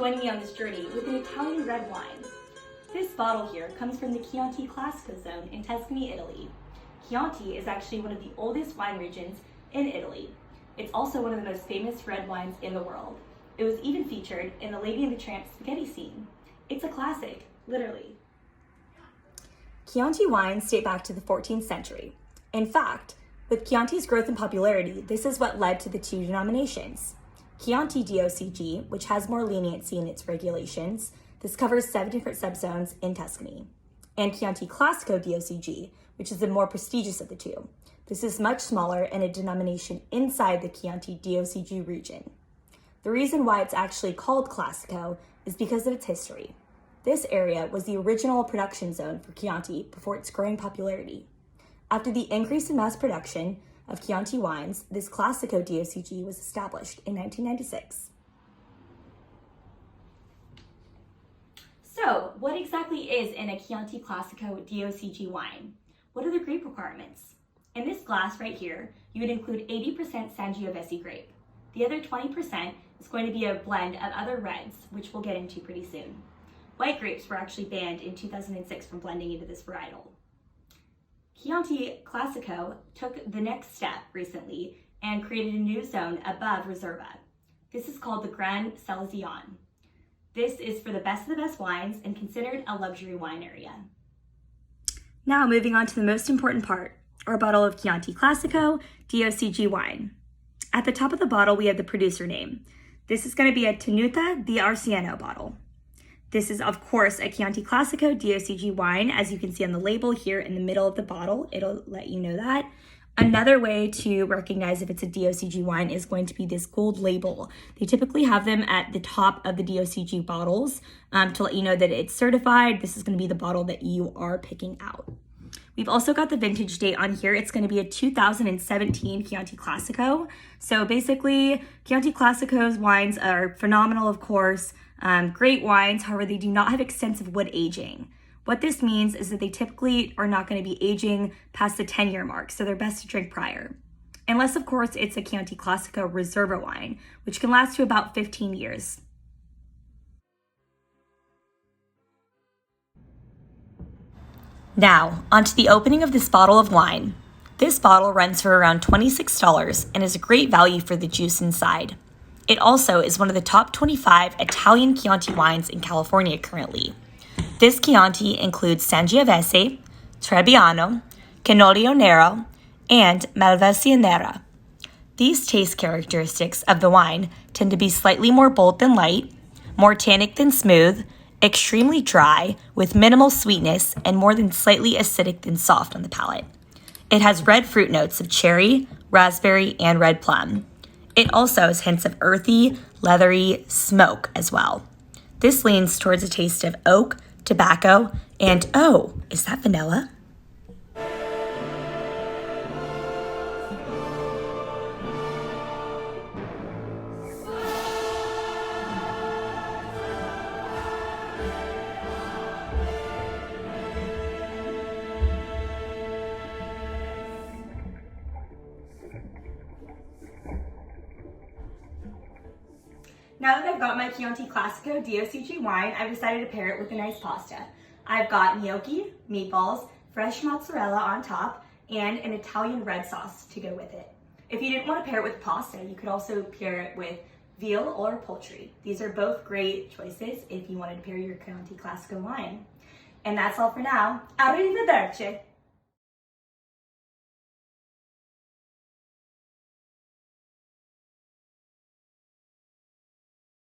join me on this journey with an Italian red wine. This bottle here comes from the Chianti Classico zone in Tuscany, Italy. Chianti is actually one of the oldest wine regions in Italy. It's also one of the most famous red wines in the world. It was even featured in the Lady and the Tramp spaghetti scene. It's a classic, literally. Chianti wines date back to the 14th century. In fact, with Chianti's growth in popularity, this is what led to the two denominations. Chianti DOCG, which has more leniency in its regulations, this covers 7 different subzones in Tuscany. And Chianti Classico DOCG, which is the more prestigious of the two. This is much smaller and a denomination inside the Chianti DOCG region. The reason why it's actually called Classico is because of its history. This area was the original production zone for Chianti before its growing popularity. After the increase in mass production of Chianti wines, this Classico DOCG was established in 1996. So, what exactly is in a Chianti Classico DOCG wine? What are the grape requirements? In this glass right here, you would include 80% Sangiovese grape. The other 20% is going to be a blend of other reds, which we'll get into pretty soon. White grapes were actually banned in 2006 from blending into this varietal. Chianti Classico took the next step recently and created a new zone above Reserva. This is called the Gran Selezione. This is for the best of the best wines and considered a luxury wine area. Now moving on to the most important part, our bottle of Chianti Classico DOCG wine. At the top of the bottle, we have the producer name. This is going to be a Tenuta di Arsieno bottle. This is, of course, a Chianti Classico DOCG wine. As you can see on the label here in the middle of the bottle, it'll let you know that. Another way to recognize if it's a DOCG wine is going to be this gold label. They typically have them at the top of the DOCG bottles to let you know that it's certified. This is going to be the bottle that you are picking out. We've also got the vintage date on here. It's going to be a 2017 Chianti Classico. So basically, Chianti Classico's wines are phenomenal, of course. Great wines, however, they do not have extensive wood aging. What this means is that they typically are not going to be aging past the 10-year mark, so they're best to drink prior. Unless, of course, it's a Chianti Classico Reserva wine, which can last to about 15 years. Now, onto the opening of this bottle of wine. This bottle runs for around $26 and is a great value for the juice inside. It also is one of the top 25 Italian Chianti wines in California currently. This Chianti includes Sangiovese, Trebbiano, Canolio Nero, and Malvasia Nera. These taste characteristics of the wine tend to be slightly more bold than light, more tannic than smooth, extremely dry, with minimal sweetness, and more than slightly acidic than soft on the palate. It has red fruit notes of cherry, raspberry, and red plum. It also has hints of earthy, leathery smoke as well. This leans towards a taste of oak, tobacco, and oh, is that vanilla? Now that I've got my Chianti Classico DOCG wine, I've decided to pair it with a nice pasta. I've got gnocchi, meatballs, fresh mozzarella on top, and an Italian red sauce to go with it. If you didn't want to pair it with pasta, you could also pair it with veal or poultry. These are both great choices if you wanted to pair your Chianti Classico wine. And that's all for now. Arrivederci!